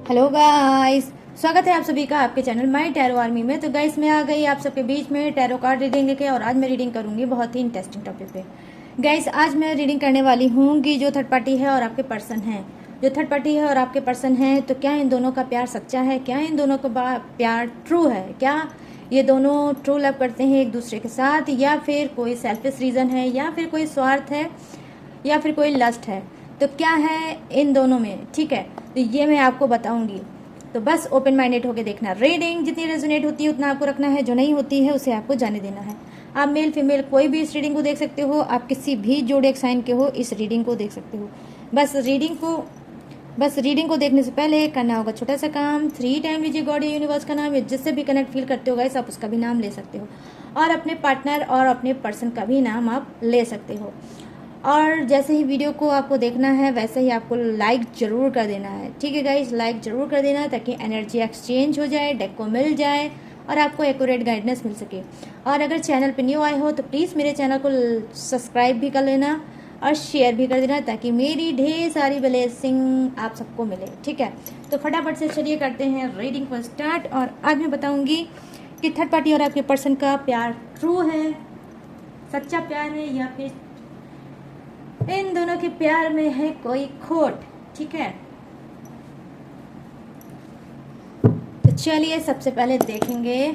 Hello guys, स्वागत है आप सभी का आपके चैनल माय टैरो आर्मी में। तो गाइस मैं आ गई आप सबके बीच में टैरो कार्ड रीडिंग लेके, और आज मैं रीडिंग करूंगी बहुत ही इंटरेस्टिंग टॉपिक पे। गाइस आज मैं रीडिंग करने वाली हूँ कि जो थर्ड पार्टी है और आपके पर्सन हैं, जो थर्ड पार्टी है और आपके पर्सन हैं, तो क्या इन दोनों का प्यार सच्चा है, क्या इन दोनों का प्यार ट्रू है, क्या ये दोनों ट्रू लव करते हैं एक दूसरे के साथ, या फिर कोई सेल्फिश रीज़न है, या फिर कोई स्वार्थ है, या फिर कोई लस्ट है। तो क्या है इन दोनों में, ठीक है, तो ये मैं आपको बताऊंगी। तो बस ओपन माइंडेड होकर देखना। रीडिंग जितनी रेजोनेट होती है उतना आपको रखना है, जो नहीं होती है उसे आपको जाने देना है। आप मेल फीमेल कोई भी इस रीडिंग को देख सकते हो, आप किसी भी जोड़े साइन के हो इस रीडिंग को देख सकते हो। बस रीडिंग को देखने से पहले करना होगा छोटा सा काम। 3 टाइम लीजिए गॉड या यूनिवर्स का नाम, जिससे भी कनेक्ट फील करते हो गाइस आप उसका भी नाम ले सकते हो, और अपने पार्टनर और अपने पर्सन का भी नाम आप ले सकते हो। और जैसे ही वीडियो को आपको देखना है वैसे ही आपको लाइक ज़रूर कर देना है, ठीक है गाइज, लाइक ज़रूर कर देना ताकि एनर्जी एक्सचेंज हो जाए, डेक को मिल जाए और आपको एक्यूरेट गाइडेंस मिल सके। और अगर चैनल पर न्यू आए हो तो प्लीज़ मेरे चैनल को सब्सक्राइब भी कर लेना और शेयर भी कर देना ताकि मेरी ढेर सारी ब्लेसिंग आप सबको मिले, ठीक है। तो फटाफट से चलिए करते हैं रीडिंग को स्टार्ट। और आज मैं बताऊंगी कि थर्ड पार्टी और आपके पर्सन का प्यार ट्रू है, सच्चा प्यार है, या फिर इन दोनों के प्यार में है कोई खोट, ठीक है। तो चलिए सबसे पहले देखेंगे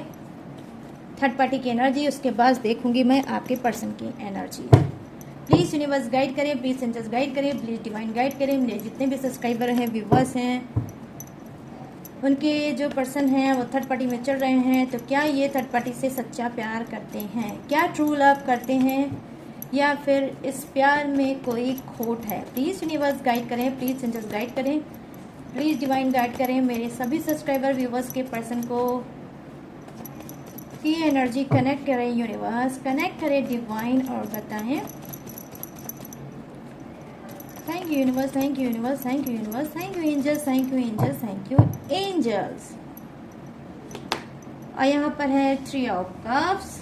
थर्ड पार्टी की एनर्जी, उसके बाद देखूंगी मैं आपके पर्सन की एनर्जी। प्लीज़ यूनिवर्स गाइड करें, प्लीज़ सेंटर्स गाइड करें, प्लीज़ डिवाइन गाइड करें। मेरे जितने भी सब्सक्राइबर हैं, व्यूवर्स हैं, उनके जो पर्सन हैं वो थर्ड पार्टी में चल रहे हैं, तो क्या ये थर्ड पार्टी से सच्चा प्यार करते हैं, क्या ट्रू लव करते हैं, या फिर इस प्यार में कोई खोट है। प्लीज़ यूनिवर्स गाइड करें, प्लीज़ सेंटर्स गाइड करें, प्लीज़ डिवाइन गाइड करें मेरे सभी सब्सक्राइबर व्यूवर्स के पर्सन को की एनर्जी कनेक्ट करें, यूनिवर्स कनेक्ट करें डिवाइन, और बताएं। Thank you universe, thank you universe, thank you universe, thank you angels, thank you angels, thank you angels. और यहाँ पर है 3 of cups,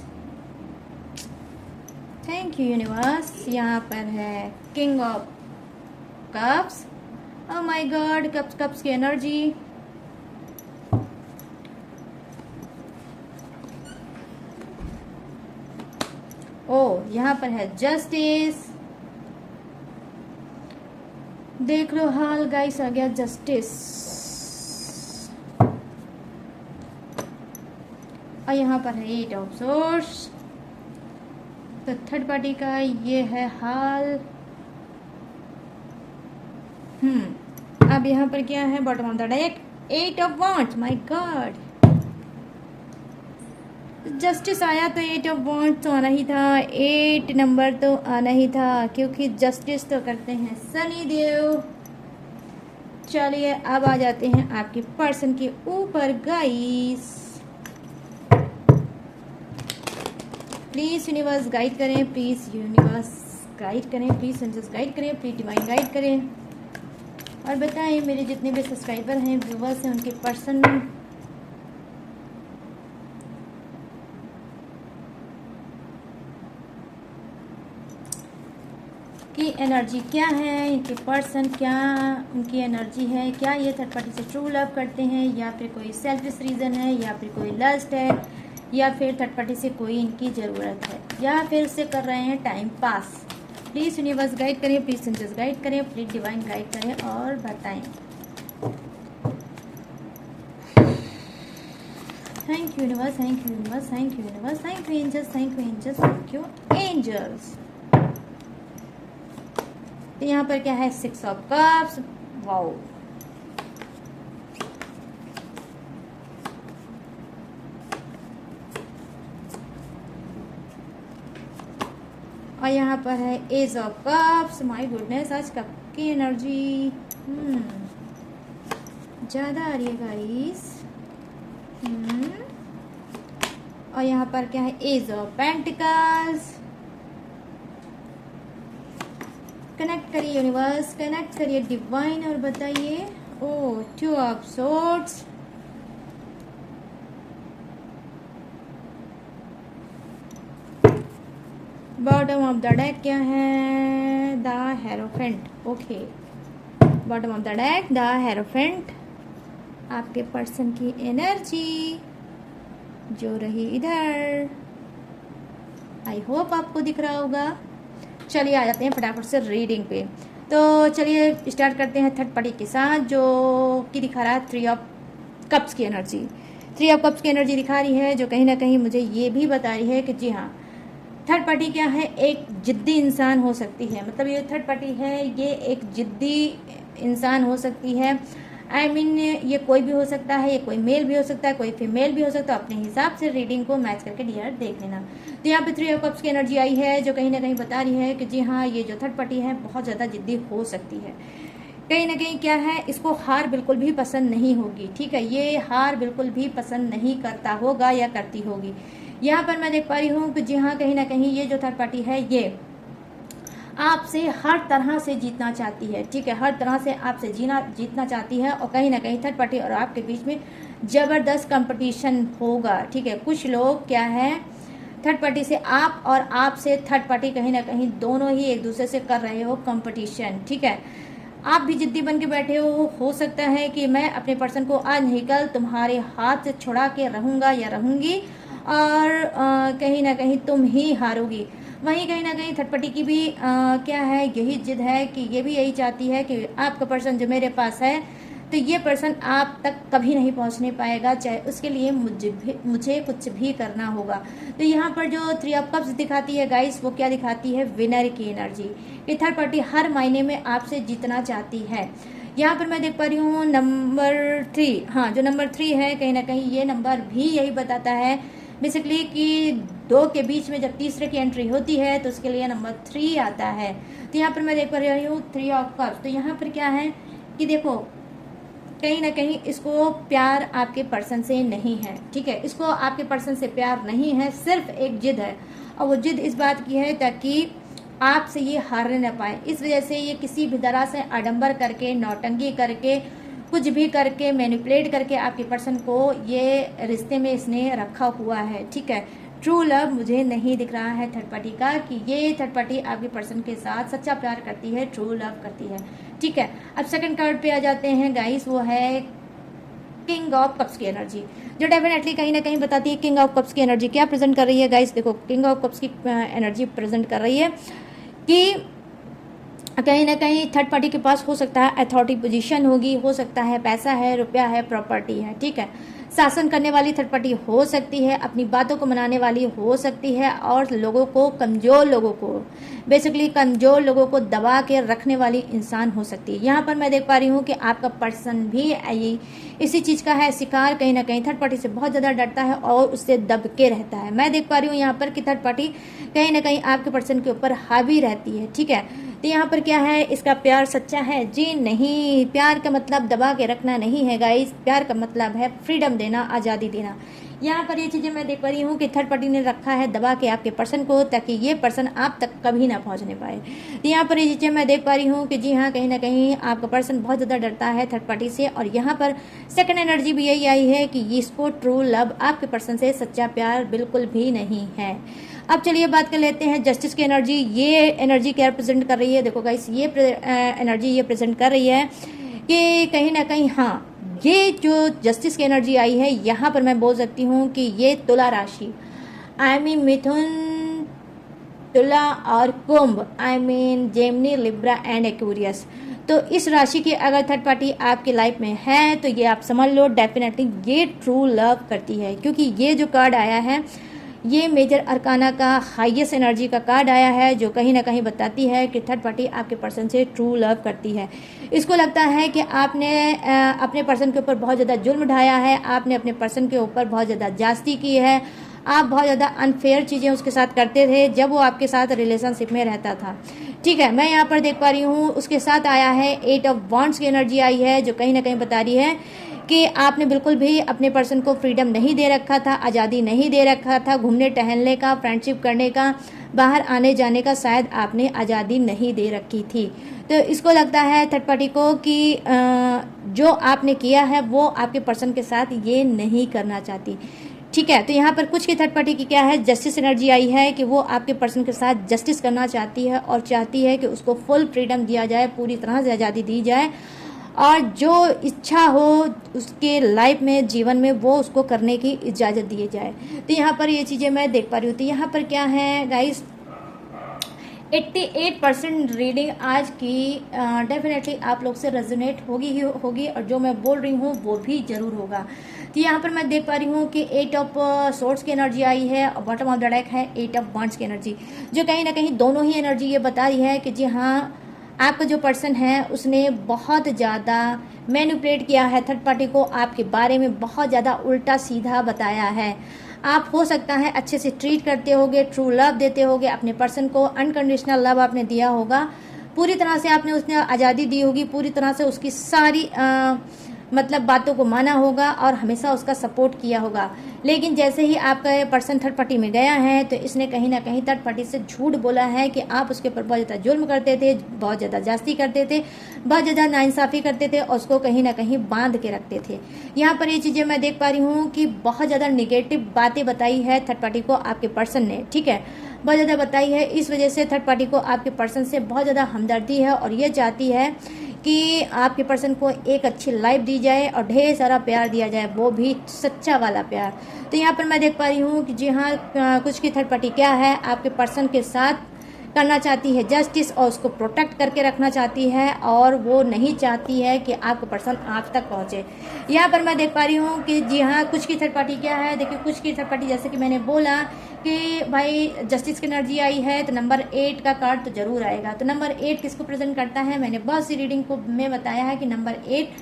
thank you universe. यहाँ पर है king of cups, oh my God, cups की एनर्जी। ओ यहाँ पर है जस्टिस, देख लो हाल गाइस, आ गया जस्टिस। और यहाँ पर है 8 ऑफ सोर्स। तो थर्ड पार्टी का ये है हाल। अब यहाँ पर क्या है, bottom of the deck 8 of wands, my God. Justice आया तो 8 ऑफ वॉन्ड्स तो आना ही था, 8 नंबर तो आना ही था, क्योंकि जस्टिस तो करते हैं सनी देव। चलिए अब आ जाते हैं आपके पर्सन के ऊपर गाइस। प्लीज़ यूनिवर्स गाइड करें, प्लीज़ यूनिवर्स गाइड करें, प्लीज़ सेंटर्स गाइड करें, प्लीज़ डिवाइन गाइड करें, और बताएं मेरे जितने भी सब्सक्राइबर हैं, व्यूवर्स हैं, उनके पर्सन की एनर्जी क्या है, इनके पर्सन क्या उनकी एनर्जी है, क्या ये थर्ड पार्टी से ट्रू लव करते हैं, या फिर कोई सेल्फिश रीज़न है, या फिर कोई लस्ट है, या फिर थर्ड पार्टी से कोई इनकी ज़रूरत है, या फिर उससे कर रहे हैं time pass. Please universe guide करें, प्लीज़ सेंटर्स गाइड करें, प्लीज़ डिवाइन गाइड करें और बताएं। Thank you universe, thank you universe, thank you universe, thank you angels, thank you angels, thank you angels. तो यहाँ पर क्या है, 6 ऑफ कप्स, वाओ। और यहाँ पर है ace of cups, my goodness, आज कप की एनर्जी ज़्यादा आ रही है गाइस। और यहाँ पर क्या है, एज ऑफ पेंटिकल्स। कनेक्ट करिए यूनिवर्स, कनेक्ट करिए डिवाइन, और बताइए। ओ 2 of swords, bottom of the deck क्या है, the hierophant, okay. Bottom of the deck the hierophant, आपके पर्सन की एनर्जी जो रही इधर, आई होप आपको दिख रहा होगा। चलिए आ जाते हैं फटाफट से रीडिंग पे। तो चलिए स्टार्ट करते हैं थर्ड पार्टी के साथ, जो कि दिखा रहा है 3 ऑफ कप्स की एनर्जी। 3 ऑफ कप्स की एनर्जी दिखा रही है, जो कहीं ना कहीं मुझे ये भी बता रही है कि जी हाँ, थर्ड पार्टी क्या है, एक जिद्दी इंसान हो सकती है। मतलब ये थर्ड पार्टी है, ये एक जिद्दी इंसान हो सकती है। आई मीन ये कोई भी हो सकता है, ये कोई मेल भी हो सकता है, कोई फीमेल भी हो सकता है। अपने हिसाब से रीडिंग को मैच करके डियर देख लेना। तो यहाँ पे 3 ऑफ कप्स की एनर्जी आई है, जो कहीं ना कहीं बता रही है कि जी हाँ, ये जो थर्ड पार्टी है बहुत ज़्यादा जिद्दी हो सकती है। कहीं ना कहीं क्या है, इसको हार बिल्कुल भी पसंद नहीं होगी। ठीक है, ये हार बिल्कुल भी पसंद नहीं करता होगा या करती होगी। यहाँ पर मैं देख पा रही हूँ कि जी हाँ, कहीं ना कहीं ये जो थर्ड पार्टी है ये आपसे हर तरह से जीतना चाहती है। ठीक है, हर तरह से आपसे जीतना चाहती है। और कहीं ना कहीं थर्ड पार्टी और आपके बीच में ज़बरदस्त कंपटीशन होगा। ठीक है, कुछ लोग क्या है, थर्ड पार्टी से आप और आपसे थर्ड पार्टी कहीं ना कहीं दोनों ही एक दूसरे से कर रहे हो कंपटीशन। ठीक है, आप भी जिद्दी बन के बैठे हो सकता है कि मैं अपने पर्सन को आज नहीं कल तुम्हारे हाथ से छुड़ा के रहूँगा या रहूँगी, और कहीं ना कहीं तुम ही हारोगी। वहीं कहीं ना कहीं थर्ड पार्टी की भी क्या है, यही जिद है कि ये भी यही चाहती है कि आपका पर्सन जो मेरे पास है, तो ये पर्सन आप तक कभी नहीं पहुंचने पाएगा, चाहे उसके लिए मुझे कुछ भी करना होगा। तो यहाँ पर जो 3 ऑफ कप्स दिखाती है गाइस, वो क्या दिखाती है, विनर की एनर्जी। कि थर्ड पार्टी हर मायने में आपसे जीतना चाहती है। यहाँ पर मैं देख पा रही हूँ नंबर 3। हाँ, जो नंबर 3 है, कहीं ना कहीं ये नंबर भी यही बताता है बेसिकली कि 2 के बीच में जब तीसरे की एंट्री होती है तो उसके लिए नंबर 3 आता है। तो यहाँ पर मैं देख पा रही हूँ 3 ऑफ कप्स। तो यहाँ पर क्या है कि देखो, कहीं ना कहीं इसको प्यार आपके पर्सन से नहीं है। ठीक है, इसको आपके पर्सन से प्यार नहीं है, सिर्फ एक जिद है। और वो जिद इस बात की है ताकि आपसे ये हारने न पाए। इस वजह से ये किसी भी तरह से आडंबर करके, नौटंकी करके, कुछ भी करके, मैनिपुलेट करके आपके पर्सन को ये रिश्ते में इसने रखा हुआ है। ठीक है, ट्रू लव मुझे नहीं दिख रहा है थर्ड पार्टी का, कि ये थर्ड पार्टी आपके पर्सन के साथ सच्चा प्यार करती है, ट्रू लव करती है। ठीक है, अब सेकंड कार्ड पे आ जाते हैं गाइस, वो है किंग ऑफ कप्स की एनर्जी, जो डेफिनेटली कहीं ना कहीं बताती है किंग ऑफ कप्स की एनर्जी क्या प्रेजेंट कर रही है गाइस। देखो, किंग ऑफ कप्स की एनर्जी प्रेजेंट कर रही है कि कहीं ना कहीं थर्ड पार्टी के पास हो सकता है अथॉरिटी पोजीशन होगी, हो सकता है पैसा है, रुपया है, प्रॉपर्टी है। ठीक है, शासन करने वाली थर्ड पार्टी हो सकती है, अपनी बातों को मनाने वाली हो सकती है, और लोगों को, कमज़ोर लोगों को, बेसिकली कमज़ोर लोगों को दबा के रखने वाली इंसान हो सकती है। यहाँ पर मैं देख पा रही हूँ कि आपका पर्सन भी इसी चीज़ का है शिकार। कहीं ना कहीं थर्ड पार्टी से बहुत ज़्यादा डरता है और उससे दब के रहता है। मैं देख पा रही हूँ यहाँ पर कि थर्ड पार्टी कहीं ना कहीं आपके पर्सन के ऊपर हावी रहती है। ठीक है, तो यहाँ पर क्या है, इसका प्यार सच्चा है? जी नहीं, प्यार का मतलब दबा के रखना नहीं है गाइस। प्यार का मतलब है फ्रीडम देना, आज़ादी देना। यहाँ पर ये चीज़ें मैं देख पा रही हूँ कि थर्ड पार्टी ने रखा है दबा के आपके पर्सन को, ताकि ये पर्सन आप तक कभी ना पहुँचने पाए। तो यहाँ पर ये चीज़ें मैं देख पा रही हूँ कि जी हाँ, कहीं ना कहीं आपका पर्सन बहुत ज़्यादा डरता है थर्ड पार्टी से। और यहाँ पर सेकंड एनर्जी भी यही आई है कि इसको ट्रू लव, आपके पर्सन से सच्चा प्यार बिल्कुल भी नहीं है। अब चलिए बात कर लेते हैं जस्टिस की एनर्जी। ये एनर्जी क्या प्रेजेंट कर रही है? देखो गाइस, ये एनर्जी ये प्रेजेंट कर रही है कि कहीं ना कहीं, हाँ, ये जो जस्टिस की एनर्जी आई है, यहाँ पर मैं बोल सकती हूँ कि ये तुला राशि, आई मीन मिथुन, तुला और Kumbh, I mean Gemini, Libra and Aquarius. तो इस राशि की अगर थर्ड पार्टी आपकी लाइफ में है तो ये आप समझ लो डेफिनेटली ये ट्रू लव करती है, क्योंकि ये जो कार्ड आया है ये मेजर अरकाना का हाईएस्ट एनर्जी का कार्ड आया है, जो कहीं ना कहीं बताती है कि थर्ड पार्टी आपके पर्सन से ट्रू लव करती है। इसको लगता है कि आपने अपने पर्सन के ऊपर बहुत ज़्यादा जुल्म ढाया है, आपने अपने पर्सन के ऊपर बहुत ज़्यादा जास्ती की है, आप बहुत ज़्यादा अनफेयर चीज़ें उसके साथ करते थे जब वो आपके साथ रिलेशनशिप में रहता था। ठीक है, मैं यहाँ पर देख पा रही हूँ उसके साथ आया है 8 ऑफ वॉन्ड्स की एनर्जी आई है, जो कहीं ना कहीं बता रही है कि आपने बिल्कुल भी अपने पर्सन को फ्रीडम नहीं दे रखा था, आज़ादी नहीं दे रखा था, घूमने टहलने का, फ्रेंडशिप करने का, बाहर आने जाने का शायद आपने आज़ादी नहीं दे रखी थी। तो इसको लगता है थर्ड पार्टी को कि जो आपने किया है वो आपके पर्सन के साथ ये नहीं करना चाहती। ठीक है, तो यहाँ पर कुछ की थर्ड पार्टी की क्या है, जस्टिस एनर्जी आई है कि वो आपके पर्सन के साथ जस्टिस करना चाहती है और चाहती है कि उसको फुल फ्रीडम दिया जाए, पूरी तरह से आज़ादी दी जाए, और जो इच्छा हो उसके लाइफ में, जीवन में, वो उसको करने की इजाज़त दी जाए। तो यहाँ पर ये चीज़ें मैं देख पा रही हूँ। तो यहाँ पर क्या है गाइस, 88% रीडिंग आज की डेफिनेटली आप लोग से रेजोनेट होगी ही होगी, और जो मैं बोल रही हूँ वो भी ज़रूर होगा। तो यहाँ पर मैं देख पा रही हूँ कि 8 ऑफ सोर्ड्स की एनर्जी आई है और बॉटम ऑफ द डेक है 8 ऑफ वांड्स की एनर्जी, जो कहीं ना कहीं दोनों ही एनर्जी ये बता रही है कि जी हाँ, आपका जो पर्सन है उसने बहुत ज़्यादा मैनिपुलेट किया है थर्ड पार्टी को, आपके बारे में बहुत ज़्यादा उल्टा सीधा बताया है। आप हो सकता है अच्छे से ट्रीट करते होगे, ट्रू लव देते होगे अपने पर्सन को, अनकंडीशनल लव आपने दिया होगा, पूरी तरह से आपने उसने आज़ादी दी होगी, पूरी तरह से उसकी सारी मतलब बातों को माना होगा और हमेशा उसका सपोर्ट किया होगा। लेकिन जैसे ही आपका पर्सन थर्ड पार्टी में गया है तो इसने कहीं ना कहीं थर्ड पार्टी से झूठ बोला है कि आप उसके ऊपर बहुत ज़्यादा जुल्म करते थे, बहुत ज़्यादा जास्ती करते थे, बहुत ज़्यादा नाइंसाफ़ी करते थे और उसको कहीं ना कहीं बांध के रखते थे। यहाँ पर ये चीज़ें मैं देख पा रही हूँ कि बहुत ज़्यादा निगेटिव बातें बताई है थर्ड पार्टी को आपके पर्सन ने, ठीक है, बहुत ज़्यादा बताई है। इस वजह से थर्ड पार्टी को आपके पर्सन से बहुत ज़्यादा हमदर्दी है और ये चाहती है कि आपके पर्सन को एक अच्छी लाइफ दी जाए और ढेर सारा प्यार दिया जाए, वो भी सच्चा वाला प्यार। तो यहाँ पर मैं देख पा रही हूँ कि जी हाँ, कुछ की थर्ड पार्टी क्या है आपके पर्सन के साथ करना चाहती है जस्टिस और उसको प्रोटेक्ट करके रखना चाहती है, और वो नहीं चाहती है कि आपका पर्सन आप तक पहुँचे। यहाँ पर मैं देख पा रही हूँ कि जी हाँ, कुछ की थर्ड पार्टी क्या है। देखिए, कुछ की थर्ड पार्टी जैसे कि मैंने बोला कि भाई जस्टिस की एनर्जी आई है तो नंबर 8 का कार्ड तो जरूर आएगा। तो नंबर 8 किसको प्रेजेंट करता है, मैंने बहुत सी रीडिंग को में बताया है कि नंबर 8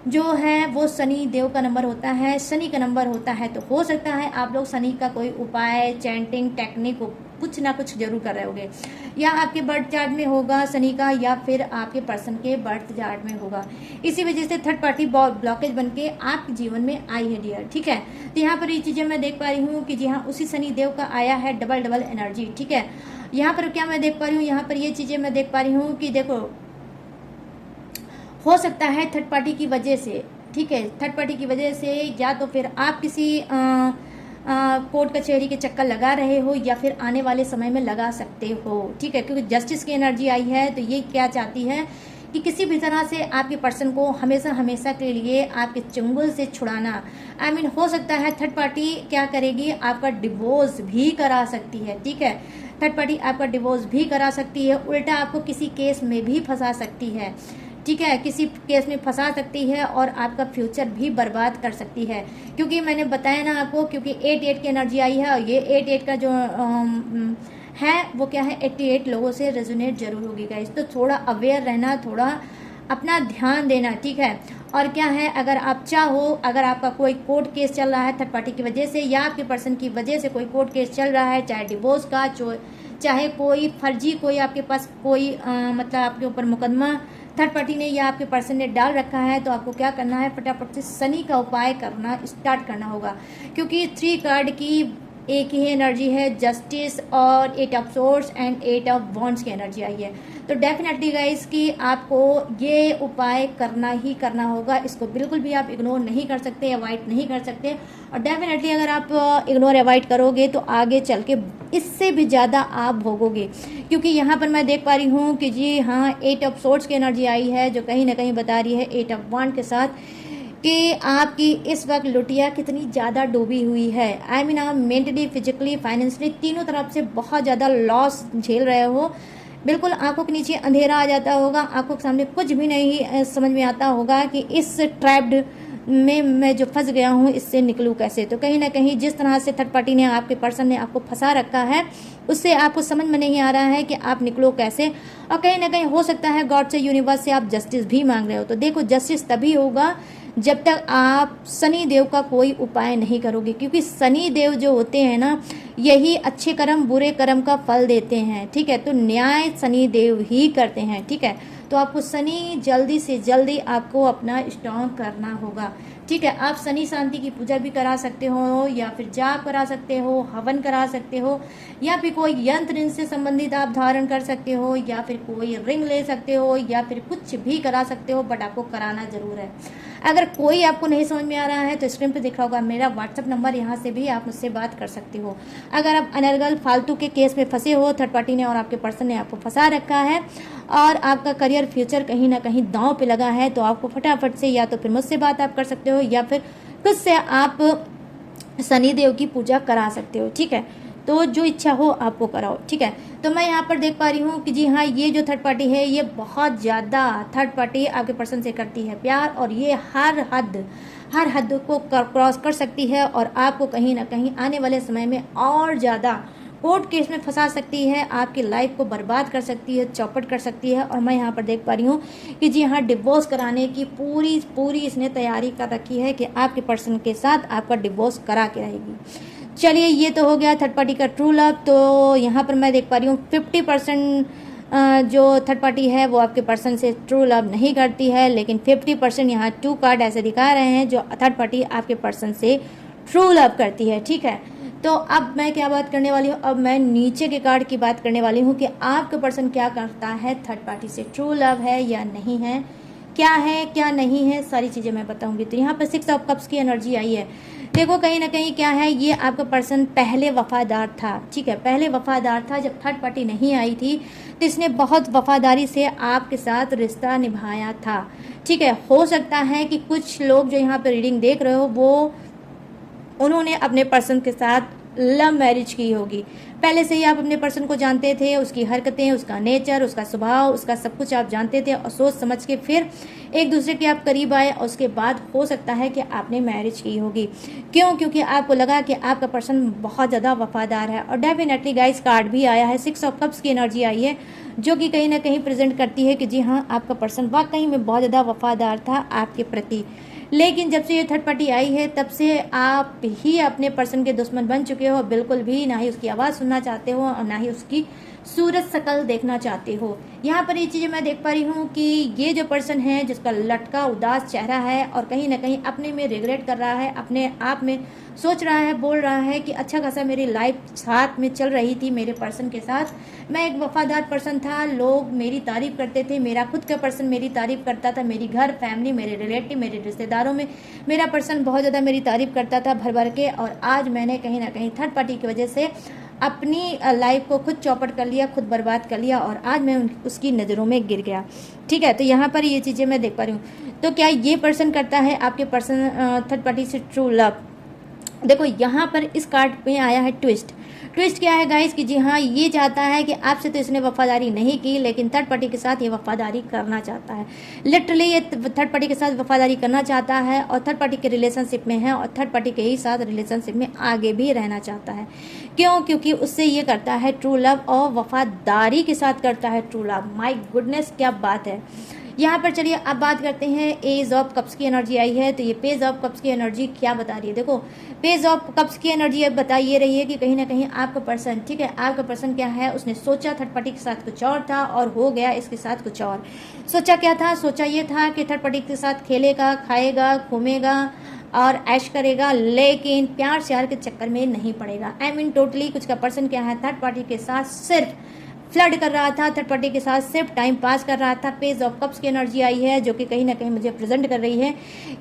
जो है वो शनि देव का नंबर होता है, शनि का नंबर होता है। तो हो सकता है आप लोग शनि का कोई उपाय, चैंटिंग टेक्निक कुछ ना कुछ जरूर कर रहे होगे, या आपके बर्थ चार्ट में होगा शनि का, या फिर आपके पर्सन के बर्थ चार्ट में होगा। इसी वजह से थर्ड पार्टी ब्लॉकेज बन के आपके जीवन में आई है डियर, ठीक है। तो यहाँ पर ये चीज़ें मैं देख पा रही हूँ कि जी हाँ, उसी शनि देव का आया है डबल एनर्जी, ठीक है। यहाँ पर क्या मैं देख पा रही हूँ, यहाँ पर ये चीज़ें मैं देख पा रही हूँ कि देखो, हो सकता है थर्ड पार्टी की वजह से, ठीक है, थर्ड पार्टी की वजह से या तो फिर आप किसी कोर्ट कचहरी के चक्कर लगा रहे हो या फिर आने वाले समय में लगा सकते हो, ठीक है, क्योंकि जस्टिस की एनर्जी आई है। तो ये क्या चाहती है कि किसी भी तरह से आपके पर्सन को हमेशा के लिए आपके चंगुल से छुड़ाना। आई मीन हो सकता है थर्ड पार्टी क्या करेगी, आपका डिवोर्स भी करा सकती है, ठीक है, थर्ड पार्टी आपका डिवोर्स भी करा सकती है, उल्टा आपको किसी केस में भी फंसा सकती है, ठीक है, किसी केस में फंसा सकती है और आपका फ्यूचर भी बर्बाद कर सकती है। क्योंकि मैंने बताया ना आपको, क्योंकि 8 की एनर्जी आई है और ये 8 का जो है वो क्या है, 88 लोगों से रेजोनेट जरूर होगी गाइस। तो थोड़ा अवेयर रहना, थोड़ा अपना ध्यान देना, ठीक है। और क्या है, अगर आप चाहो, अगर आपका कोई कोर्ट केस चल रहा है थर्ड पार्टी की वजह से या आपके पर्सन की वजह से कोई कोर्ट केस चल रहा है, चाहे डिवोर्स का, चाहे कोई फर्जी कोई आपके पास कोई मतलब आपके ऊपर मुकदमा थर्ड पार्टी ने या आपके पर्सन ने डाल रखा है, तो आपको क्या करना है, फटाफट से शनि का उपाय करना स्टार्ट करना होगा। क्योंकि 3 कार्ड की एक ही एनर्जी है, जस्टिस और 8 of swords and 8 of wands की एनर्जी आई है। तो डेफिनेटली गाइस कि आपको ये उपाय करना ही करना होगा, इसको बिल्कुल भी आप इग्नोर नहीं कर सकते, अवॉइड नहीं कर सकते। और डेफिनेटली अगर आप इग्नोर अवॉइड करोगे तो आगे चल के इससे भी ज़्यादा आप भोगोगे। क्योंकि यहाँ पर मैं देख पा रही हूँ कि जी हाँ, 8 ऑफ सोर्ड्स की एनर्जी आई है, जो कहीं ना कहीं बता रही है 8 ऑफ वॉन्ड के साथ कि आपकी इस वक्त लुटिया कितनी ज़्यादा डूबी हुई है। आई मीन आप मेंटली, फिजिकली, फाइनेंशियली तीनों तरफ से बहुत ज़्यादा लॉस झेल रहे हो। बिल्कुल आंखों के नीचे अंधेरा आ जाता होगा, आंखों के सामने कुछ भी नहीं समझ में आता होगा कि इस ट्रैप्ड में मैं जो फंस गया हूँ इससे निकलूँ कैसे। तो कहीं ना कहीं जिस तरह से थर्ड पार्टी ने, आपके पर्सन ने आपको फंसा रखा है, उससे आपको समझ में नहीं आ रहा है कि आप निकलो कैसे। और कहीं ना कहीं हो सकता है गॉड से, यूनिवर्स से आप जस्टिस भी मांग रहे हो। तो देखो, जस्टिस तभी होगा जब तक आप शनि देव का कोई उपाय नहीं करोगे, क्योंकि शनि देव जो होते हैं ना, यही अच्छे कर्म बुरे कर्म का फल देते हैं, ठीक है। तो न्याय शनि देव ही करते हैं, ठीक है। तो आपको शनि जल्दी से जल्दी आपको अपना स्ट्रॉन्ग करना होगा, ठीक है। आप शनि शांति की पूजा भी करा सकते हो, या फिर जाप करा सकते हो, हवन करा सकते हो, या फिर कोई यंत्र इनसे संबंधित आप धारण कर सकते हो, या फिर कोई रिंग ले सकते हो, या फिर कुछ भी करा सकते हो, बट आपको कराना जरूर है। अगर कोई आपको नहीं समझ में आ रहा है तो स्क्रीन पे दिख रहा होगा मेरा व्हाट्सअप नंबर, यहाँ से भी आप मुझसे बात कर सकते हो। अगर आप अनर्गल फालतू के केस में फंसे हो, थर्ड पार्टी ने और आपके पर्सन ने आपको फंसा रखा है और आपका करियर फ्यूचर कहीं ना कहीं दांव पे लगा है, तो आपको फटाफट से या तो फिर मुझसे बात आप कर सकते हो या फिर खुद से आप शनि देव की पूजा करा सकते हो। ठीक है, तो जो इच्छा हो आपको कराओ। ठीक है, तो मैं यहाँ पर देख पा रही हूँ कि जी हाँ, ये जो थर्ड पार्टी है ये बहुत ज़्यादा थर्ड पार्टी आपके पर्सन से करती है प्यार, और ये हर हद को क्रॉस कर सकती है और आपको कहीं ना कहीं आने वाले समय में और ज़्यादा कोर्ट केस में फंसा सकती है, आपकी लाइफ को बर्बाद कर सकती है, चौपट कर सकती है। और मैं यहाँ पर देख पा रही हूँ कि जी हाँ, डिवोर्स कराने की पूरी इसने तैयारी कर रखी है कि आपके पर्सन के साथ आपका डिवोर्स करा के रहेगी। चलिए, ये तो हो गया थर्ड पार्टी का ट्रू लव। तो यहाँ पर मैं देख पा रही हूँ 50% जो थर्ड पार्टी है वो आपके पर्सन से ट्रू लव नहीं करती है, लेकिन 50% यहाँ 2 कार्ड ऐसे दिखा रहे हैं जो थर्ड पार्टी आपके पर्सन से ट्रू लव करती है। ठीक है, तो अब मैं क्या बात करने वाली हूँ, अब मैं नीचे के कार्ड की बात करने वाली हूँ कि आपका पर्सन क्या करता है, थर्ड पार्टी से ट्रू लव है या नहीं है, क्या है क्या नहीं है, सारी चीज़ें मैं बताऊंगी। तो यहाँ पर 6 ऑफ कप्स की एनर्जी आई है। देखो, कहीं ना कहीं क्या है, ये आपका पर्सन पहले वफादार था। ठीक है, पहले वफादार था, जब थर्ड पार्टी नहीं आई थी तो इसने बहुत वफादारी से आपके साथ रिश्ता निभाया था। ठीक है, हो सकता है कि कुछ लोग जो यहाँ पर रीडिंग देख रहे हो वो उन्होंने अपने पर्सन के साथ लव मैरिज की होगी। पहले से ही आप अपने पर्सन को जानते थे, उसकी हरकतें, उसका नेचर, उसका स्वभाव, उसका सब कुछ आप जानते थे और सोच समझ के फिर एक दूसरे के आप करीब आए और उसके बाद हो सकता है कि आपने मैरिज की होगी। क्यों? क्योंकि आपको लगा कि आपका पर्सन बहुत ज़्यादा वफादार है। और डेफिनेटली गाइस, कार्ड भी आया है, 6 ऑफ कप्स की एनर्जी आई है, जो कि कहीं ना कहीं प्रेजेंट करती है कि जी हाँ, आपका पर्सन वाकई में बहुत ज़्यादा वफादार था आपके प्रति। लेकिन जब से ये थर्ड पार्टी आई है तब से आप ही अपने पर्सन के दुश्मन बन चुके हो। बिल्कुल भी ना ही उसकी आवाज़ सुनना चाहते हो और ना ही उसकी सूरज शकल देखना चाहते हो। यहाँ पर ये चीज़ें मैं देख पा रही हूँ कि ये जो पर्सन है जिसका लटका उदास चेहरा है और कहीं ना कहीं अपने में रिग्रेट कर रहा है, अपने आप में सोच रहा है, बोल रहा है कि अच्छा खासा मेरी लाइफ साथ में चल रही थी मेरे पर्सन के साथ, मैं एक वफादार पर्सन था, लोग मेरी तारीफ करते थे, मेरा खुद का पर्सन मेरी तारीफ करता था, मेरी घर फैमिली, मेरे रिलेटिव, मेरे रिश्तेदारों में मेरा पर्सन बहुत ज़्यादा मेरी तारीफ करता था भर भर के। और आज मैंने कहीं ना कहीं थर्ड पार्टी की वजह से अपनी लाइफ को खुद चौपट कर लिया, खुद बर्बाद कर लिया और आज मैं उसकी नज़रों में गिर गया। ठीक है, तो यहाँ पर ये चीज़ें मैं देख पा रही हूँ। तो क्या ये पर्सन करता है आपके पर्सन थर्ड पार्टी से ट्रू लव? देखो, यहाँ पर इस कार्ड में आया है ट्विस्ट। ट्विस्ट क्या है गाइस कि जी हाँ, ये चाहता है कि आपसे तो इसने वफादारी नहीं की, लेकिन थर्ड पार्टी के साथ ये वफादारी करना चाहता है। लिटरली ये थर्ड पार्टी के साथ वफादारी करना चाहता है और थर्ड पार्टी के रिलेशनशिप में है और थर्ड पार्टी के ही साथ रिलेशनशिप में आगे भी रहना चाहता है। क्यों? क्योंकि उससे ये करता है ट्रू लव और वफादारी के साथ करता है ट्रू लव। माय गुडनेस, क्या बात है। यहाँ पर चलिए अब बात करते हैं एज ऑफ कप्स की एनर्जी आई है। तो ये पेज ऑफ कप्स की एनर्जी क्या बता रही है? देखो, पेज ऑफ कप्स की एनर्जी अब बता ये रही है कि कहीं ना कहीं आपका पर्सन, ठीक है, आपका पर्सन क्या है, उसने सोचा थर्ड पार्टी के साथ कुछ और था और हो गया इसके साथ कुछ और। सोचा क्या था? सोचा ये था कि थर्ड पार्टी के साथ खेलेगा, खाएगा, घूमेगा और ऐश करेगा, लेकिन प्यार श्यार के चक्कर में नहीं पड़ेगा। आई मीन टोटली कुछ का पर्सन क्या है, थर्ड पार्टी के साथ सिर्फ फ्लड कर रहा था, थर्ड पार्टी के साथ सिर्फ टाइम पास कर रहा था। पेज ऑफ कप्स की एनर्जी आई है जो कि कहीं ना कहीं मुझे प्रेजेंट कर रही है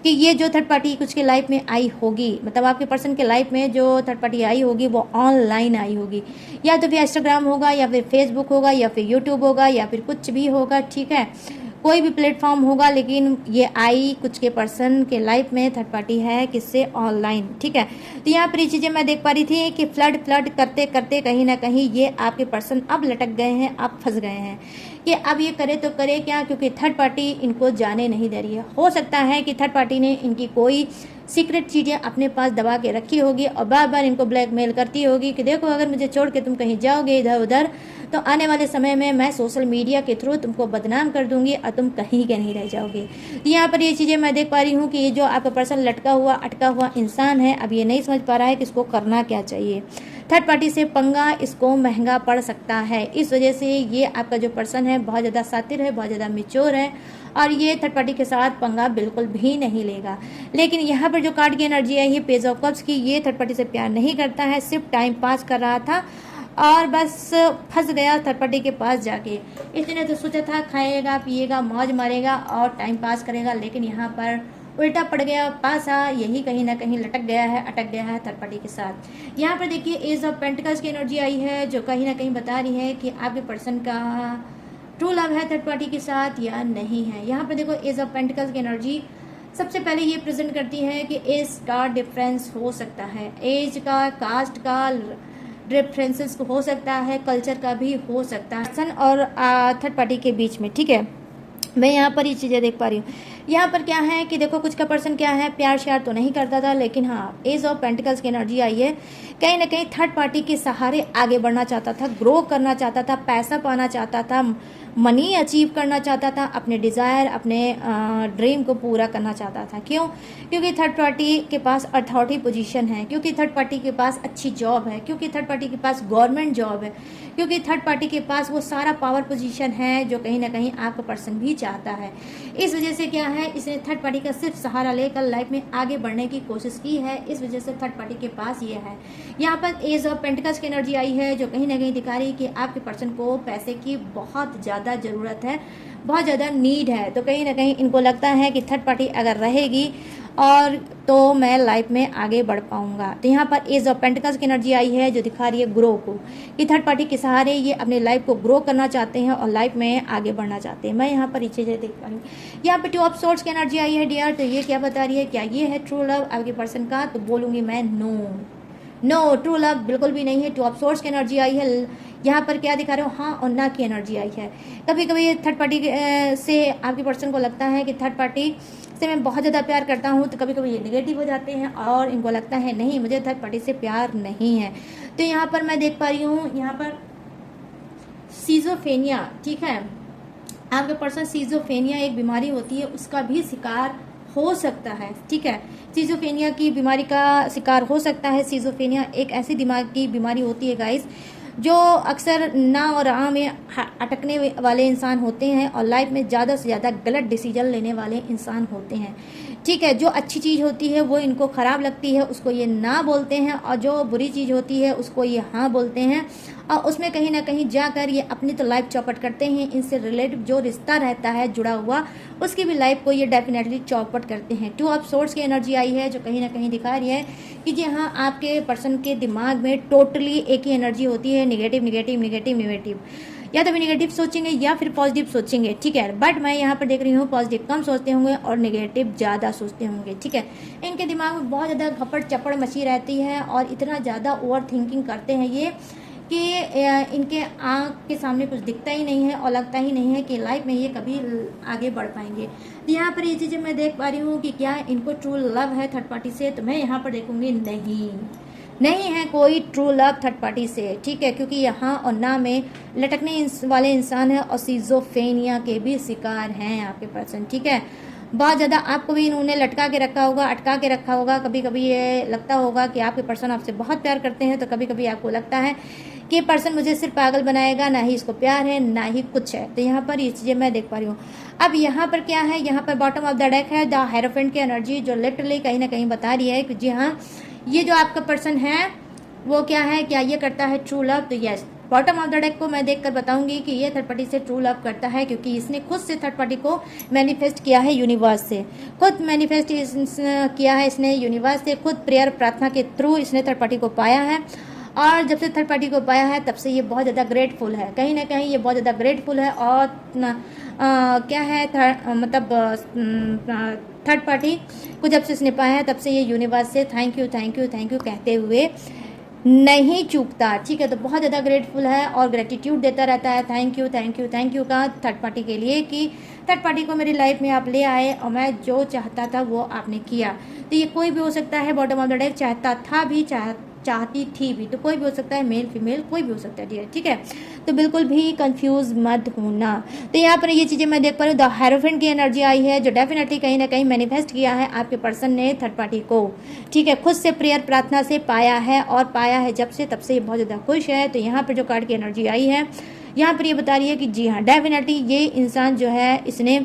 कि ये जो थर्ड पार्टी कुछ के लाइफ में आई होगी, मतलब आपके पर्सन के लाइफ में जो थर्ड पार्टी आई होगी वो ऑनलाइन आई होगी, या तो फिर इंस्टाग्राम होगा या फिर फेसबुक होगा या फिर यूट्यूब होगा या फिर कुछ भी होगा। ठीक है, कोई भी प्लेटफॉर्म होगा, लेकिन ये आई कुछ के पर्सन के लाइफ में थर्ड पार्टी है, किससे? ऑनलाइन। ठीक है, तो यहाँ पर ये चीज़ें मैं देख पा रही थी कि फ्लड करते करते कहीं ना कहीं ये आपके पर्सन अब लटक गए हैं, अब फंस गए हैं कि अब ये करे तो करे क्या, क्योंकि थर्ड पार्टी इनको जाने नहीं दे रही है। हो सकता है कि थर्ड पार्टी ने इनकी कोई सीक्रेट चीज़ें अपने पास दबा के रखी होगी और बार बार इनको ब्लैकमेल करती होगी कि देखो, अगर मुझे छोड़ के तुम कहीं जाओगे इधर उधर तो आने वाले समय में मैं सोशल मीडिया के थ्रू तुमको बदनाम कर दूंगी और तुम कहीं के नहीं रह जाओगे। तो यहाँ पर ये चीज़ें मैं देख पा रही हूँ कि ये जो आपका पर्सन लटका हुआ अटका हुआ इंसान है, अब ये नहीं समझ पा रहा है कि इसको करना क्या चाहिए। थर्ड पार्टी से पंगा इसको महंगा पड़ सकता है। इस वजह से ये आपका जो पर्सन है बहुत ज़्यादा शातिर है, बहुत ज़्यादा मैच्योर है और ये थर्ड पार्टी के साथ पंगा बिल्कुल भी नहीं लेगा। लेकिन यहाँ पर जो कार्ड की एनर्जी है ये पेज ऑफ कप्स की, ये थर्ड पार्टी से प्यार नहीं करता है, सिर्फ टाइम पास कर रहा था और बस फंस गया थर्ड पार्टी के पास जाके। इसने तो सोचा था खाएगा पिएगा मौज मारेगा और टाइम पास करेगा, लेकिन यहाँ पर उल्टा पड़ गया, पासा यही कहीं ना कहीं लटक गया है, अटक गया है थर्ड पार्टी के साथ। यहाँ पर देखिए एज ऑफ पेंटिकल्स की एनर्जी आई है, जो कहीं ना कहीं बता रही है कि आपके पर्सन का ट्रू लव है थर्ड पार्टी के साथ या नहीं है। यहाँ पर देखो एज ऑफ पेंटिकल्स की एनर्जी सबसे पहले ये प्रेजेंट करती है कि एज का डिफरेंस हो सकता है, एज का, कास्ट का डिफरेंसेस हो सकता है, कल्चर का भी हो सकता है पर्सन और थर्ड पार्टी के बीच में। ठीक है, मैं यहाँ पर ये चीज़ें देख पा रही हूँ। यहाँ पर क्या है कि देखो कुछ का पर्सन क्या है, प्यार श्यार तो नहीं करता था, लेकिन हाँ एज ऑफ पेंटिकल्स की एनर्जी आई है, कहीं ना कहीं थर्ड पार्टी के सहारे आगे बढ़ना चाहता था, ग्रो करना चाहता था, पैसा पाना चाहता था, मनी अचीव करना चाहता था, अपने डिज़ायर, अपने ड्रीम को पूरा करना चाहता था। क्यों? क्योंकि थर्ड पार्टी के पास अथॉरिटी पोजीशन है, क्योंकि थर्ड पार्टी के पास अच्छी जॉब है, क्योंकि थर्ड पार्टी के पास गवर्नमेंट जॉब है, क्योंकि थर्ड पार्टी के पास वो सारा पावर पोजीशन है जो कहीं ना कहीं आपका पर्सन भी चाहता है। इस वजह से क्या है, इसने थर्ड पार्टी का सिर्फ सहारा लेकर लाइफ में आगे बढ़ने की कोशिश की है, इस वजह से थर्ड पार्टी के पास ये है। यहाँ पर एज ऑफ पेंटिकल्स की एनर्जी आई है, जो कहीं ना कहीं दिखा रही है कि आपके पर्सन को पैसे की बहुत ज़्यादा ज़रूरत है, बहुत ज़्यादा नीड है। तो कहीं ना कहीं इनको लगता है कि थर्ड पार्टी अगर रहेगी और तो मैं लाइफ में आगे बढ़ पाऊंगा। तो यहाँ पर एज ऑफ पेंटिकल्स की एनर्जी आई है, जो दिखा रही है ग्रो को, कि थर्ड पार्टी के सहारे ये अपने लाइफ को ग्रो करना चाहते हैं और लाइफ में आगे बढ़ना चाहते हैं। मैं यहाँ पर ये चीज़ें देख पा रही हूँ। यहाँ पर टू ऑफ सोर्ड्स की एनर्जी आई है डियर, तो ये क्या बता रही है, क्या ये है ट्रू लव आपके पर्सन का? तो बोलूँगी मैं नो, ट्रू लव बिल्कुल भी नहीं है। टू ऑफ सोर्ड्स की एनर्जी आई है, यहाँ पर क्या दिखा रहे हो, हाँ और ना की एनर्जी आई है। कभी कभी थर्ड पार्टी से आपके पर्सन को लगता है कि थर्ड पार्टी से मैं बहुत ज़्यादा प्यार करता हूँ, तो कभी कभी ये नेगेटिव हो जाते हैं और इनको लगता है नहीं मुझे थर्ड पार्टी से प्यार नहीं है। तो यहाँ पर मैं देख पा रही हूँ, यहाँ पर सीजोफेनिया, ठीक है, आपके पर्सन सीजोफेनिया एक बीमारी होती है, उसका भी शिकार हो सकता है। ठीक है, सीजोफेनिया की बीमारी का शिकार हो सकता है। सीजोफेनिया एक ऐसी दिमाग की बीमारी होती है गाइस, जो अक्सर ना और राह में अटकने वाले इंसान होते हैं और लाइफ में ज़्यादा से ज़्यादा गलत डिसीजन लेने वाले इंसान होते हैं। ठीक है, जो अच्छी चीज़ होती है वो इनको ख़राब लगती है, उसको ये ना बोलते हैं, और जो बुरी चीज़ होती है उसको ये हाँ बोलते हैं, और उसमें कहीं ना कहीं जाकर ये अपनी तो लाइफ चौपट करते हैं। इनसे रिलेटेड जो रिश्ता रहता है जुड़ा हुआ, उसकी भी लाइफ को ये डेफिनेटली चौपट करते हैं। टू ऑफ सोर्ड्स की एनर्जी आई है, जो कहीं ना कहीं दिखा रही है कि जी हाँ आपके पर्सन के दिमाग में टोटली एक ही एनर्जी होती है, नेगेटिव नेगेटिव नेगेटिव नेगेटिव, या तो भी नेगेटिव सोचेंगे या फिर पॉजिटिव सोचेंगे। ठीक है, बट मैं यहाँ पर देख रही हूँ पॉजिटिव कम सोचते होंगे और नेगेटिव ज़्यादा सोचते होंगे। ठीक है, इनके दिमाग में बहुत ज़्यादा घपड़ चपड़ मची रहती है और इतना ज़्यादा ओवर थिंकिंग करते हैं ये कि इनके आँख के सामने कुछ दिखता ही नहीं है और लगता ही नहीं है कि लाइफ में ये कभी आगे बढ़ पाएंगे। तो यहाँ पर ये चीज़ें मैं देख पा रही हूँ कि क्या इनको ट्रू लव है थर्ड पार्टी से, तो मैं यहाँ पर देखूँगी नहीं है कोई ट्रू लव थर्ड पार्टी से। ठीक है, क्योंकि यहाँ और ना में लटकने वाले इंसान है और सीजोफेनिया के भी शिकार हैं आपके पर्सन। ठीक है, बहुत ज़्यादा आपको भी इन्होंने लटका के रखा होगा, अटका के रखा होगा। कभी कभी ये लगता होगा कि आपके पर्सन आपसे बहुत प्यार करते हैं, तो कभी कभी आपको लगता है कि पर्सन मुझे सिर्फ पागल बनाएगा, ना ही इसको प्यार है ना ही कुछ है। तो यहाँ पर ये चीज़ें मैं देख पा रही हूँ। अब यहाँ पर क्या है, यहाँ पर बॉटम ऑफ द डेक है द हेरोफेंट की एनर्जी, जो लिटरली कहीं ना कहीं बता रही है कि जी हाँ ये जो आपका पर्सन है वो क्या है, क्या ये करता है ट्रू लव? तो yes, bottom of the deck को मैं देखकर बताऊंगी कि ये थर्ड पार्टी से ट्रू लव करता है, क्योंकि इसने खुद से थर्ड पार्टी को मैनिफेस्ट किया है यूनिवर्स से, खुद मैनिफेस्ट किया है इसने यूनिवर्स से, खुद प्रेयर प्रार्थना के थ्रू इसने थर्ड पार्टी को पाया है। और जब से थर्ड पार्टी को पाया है तब से ये बहुत ज़्यादा ग्रेटफुल है, कहीं ना कहीं ये बहुत ज़्यादा ग्रेटफुल है। और क्या है थर्ड पार्टी को जब से इसने पाया है तब से ये यूनिवर्स से thank you thank you thank you कहते हुए नहीं चूकता। ठीक है, तो बहुत ज़्यादा ग्रेटफुल है और ग्रेटिट्यूड देता रहता है thank you thank you thank you का थर्ड पार्टी के लिए, कि थर्ड पार्टी को मेरी लाइफ में आप ले आए और मैं जो चाहता था वो आपने किया। तो ये कोई भी हो सकता है, बॉटम ऑफ द डेक चाहता था भी, चाहती थी भी, तो कोई भी हो सकता है, मेल फीमेल कोई भी हो सकता है डियर। ठीक है, तो बिल्कुल भी कंफ्यूज मत होना। तो यहाँ पर ये चीज़ें मैं देख पा रही हूँ, द हेरोफेंट की एनर्जी आई है, जो डेफिनेटली कहीं ना कहीं मैनिफेस्ट किया है आपके पर्सन ने थर्ड पार्टी को। ठीक है, खुद से प्रेयर प्रार्थना से पाया है, और पाया है जब से तब से ये बहुत ज़्यादा खुश है। तो यहाँ पर जो कार्ड की एनर्जी आई है, यहाँ पर ये बता रही है कि जी हाँ डेफिनेटली ये इंसान जो है इसने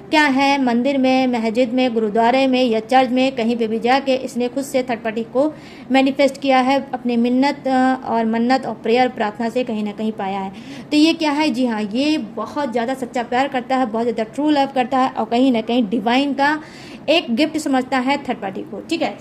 क्या है, मंदिर में, मस्जिद में, गुरुद्वारे में या चर्च में कहीं पे भी जाके इसने खुद से थर्ड पार्टी को मैनिफेस्ट किया है, अपनी मिन्नत और मन्नत और प्रेयर प्रार्थना से कहीं ना कहीं पाया है। तो ये क्या है, जी हाँ ये बहुत ज़्यादा सच्चा प्यार करता है, बहुत ज़्यादा ट्रू लव करता है और कहीं ना कहीं डिवाइन का एक गिफ्ट समझता है थर्ड पार्टी को, ठीक है।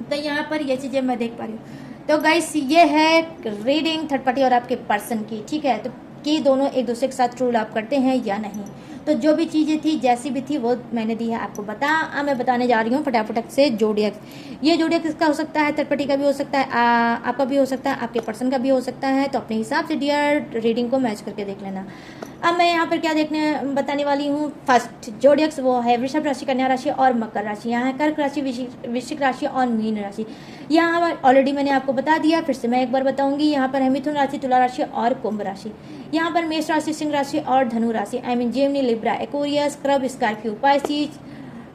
तो यहाँ पर ये चीज़ें मैं देख पा रही हूँ। तो गाइस ये है रीडिंग थर्ड पार्टी और आपके पर्सन की, ठीक है। तो कि दोनों एक दूसरे के साथ ट्रू लव करते हैं या नहीं। तो जो भी चीज़ें थी जैसी भी थी वो मैंने दी है आपको अब मैं बताने जा रही हूँ फटाफट से जोडियक्स। ये जोडियक्स किसका हो सकता है, थर्ड पार्टी का भी हो सकता है, आपका भी हो सकता है, आपके पर्सन का भी हो सकता है। तो अपने हिसाब से डियर रीडिंग को मैच करके देख लेना। अब मैं यहाँ पर क्या बताने वाली हूँ। फर्स्ट जोडियक्स वो है वृषभ राशि, कन्या राशि और मकर राशि। यहाँ है कर्क राशि, वृश्चिक राशि और मीन राशि। यहाँ ऑलरेडी मैंने आपको बता दिया, फिर से मैं एक बार बताऊंगी। यहाँ पर है मिथुन राशि, तुला राशि और कुंभ राशि। यहाँ पर मेष राशि, सिंह राशि और धनु राशि। I mean Gemini, Libra, Aquarius, crab, Scorpio, Pisces,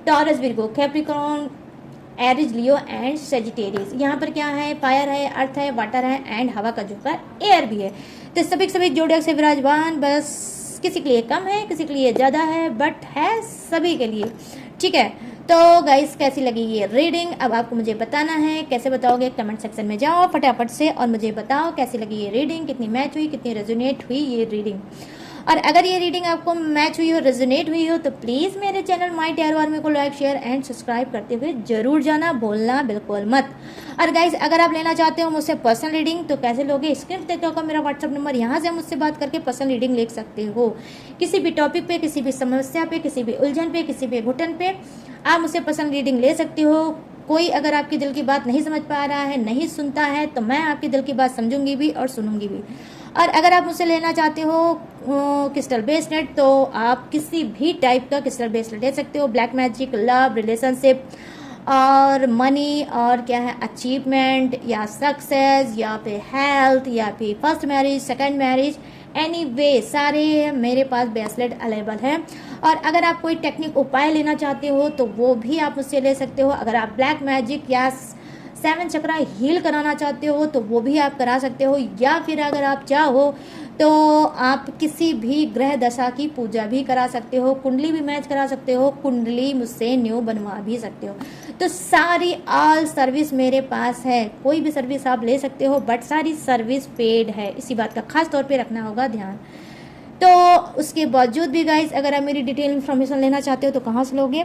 Taurus, Virgo, Capricorn, Aries, Leo and Sagittarius. यहाँ पर क्या है, फायर है, अर्थ है, वाटर है एंड हवा का जोकर एयर भी है। तो सभी जोडियक से विराजमान, बस किसी के लिए कम है, किसी के लिए ज़्यादा है, बट है सभी के लिए, ठीक है। तो गाइस कैसी लगी ये रीडिंग अब आपको मुझे बताना है। कैसे बताओगे, कमेंट सेक्शन में जाओ फटाफट से और मुझे बताओ कैसी लगी ये रीडिंग, कितनी मैच हुई, कितनी रेजोनेट हुई ये रीडिंग। और अगर ये रीडिंग आपको मैच हुई हो, रेजोनेट हुई हो, तो प्लीज़ मेरे चैनल माय टैरो आर्मी को लाइक, शेयर एंड सब्सक्राइब करते हुए जरूर जाना, भूलना बिल्कुल मत। और गाइस अगर आप लेना चाहते हो मुझसे पर्सनल रीडिंग तो कैसे लोगे, स्क्रीन पे होगा मेरा व्हाट्सअप नंबर, यहाँ से मुझसे बात करके पर्सनल रीडिंग ले सकते हो। किसी भी टॉपिक पे, किसी भी समस्या पे, किसी भी उलझन पे, किसी भी घुटन पे आप मुझसे पर्सनल रीडिंग ले सकते हो। कोई अगर आपकी दिल की बात नहीं समझ पा रहा है, नहीं सुनता है, तो मैं आपकी दिल की बात समझूंगी भी और सुनूंगी भी। और अगर आप मुझसे लेना चाहते हो क्रिस्टल ब्रेसलेट तो आप किसी भी टाइप का क्रिस्टल ब्रेसलेट ले सकते हो। ब्लैक मैजिक, लव, रिलेशनशिप और मनी और क्या है, अचीवमेंट या सक्सेस या फिर हेल्थ या फिर first marriage, second marriage, anyway सारे मेरे पास ब्रेसलेट अवेलेबल है। और अगर आप कोई टेक्निक उपाय लेना चाहते हो तो वो भी आप मुझसे ले सकते हो। अगर आप ब्लैक मैजिक या 7 चक्रा हील कराना चाहते हो तो वो भी आप करा सकते हो, या फिर अगर आप चाहो तो आप किसी भी ग्रह दशा की पूजा भी करा सकते हो, कुंडली भी मैच करा सकते हो, कुंडली मुझसे न्यू बनवा भी सकते हो। तो सारी ऑल सर्विस मेरे पास है, कोई भी सर्विस आप ले सकते हो, बट सारी सर्विस पेड है, इसी बात का खास तौर पे रखना होगा ध्यान। तो उसके बावजूद भी गाइस अगर आप मेरी डिटेल इन्फॉर्मेशन लेना चाहते हो तो कहाँ से लोगे,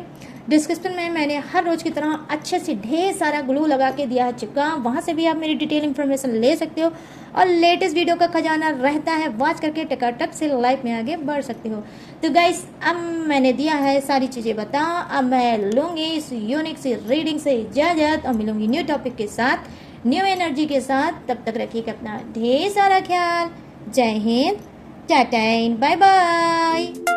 डिस्क्रिप्शन में मैंने हर रोज़ की तरह अच्छे से ढेर सारा ग्लू लगा के दिया है चिपका, वहाँ से भी आप मेरी डिटेल इन्फॉर्मेशन ले सकते हो। और लेटेस्ट वीडियो का खजाना रहता है, वॉच करके टकाटक से लाइफ में आगे बढ़ सकते हो। तो गाइस अब मैंने दिया है सारी चीज़ें बता, अब मैं लूँगी इस यूनिक सी रीडिंग से इजाज़त और मिलूँगी न्यू टॉपिक के साथ, न्यू एनर्जी के साथ। तब तक रखिएगा अपना ढेर सारा ख्याल। जय हिंद, टाटा, बाय बाय।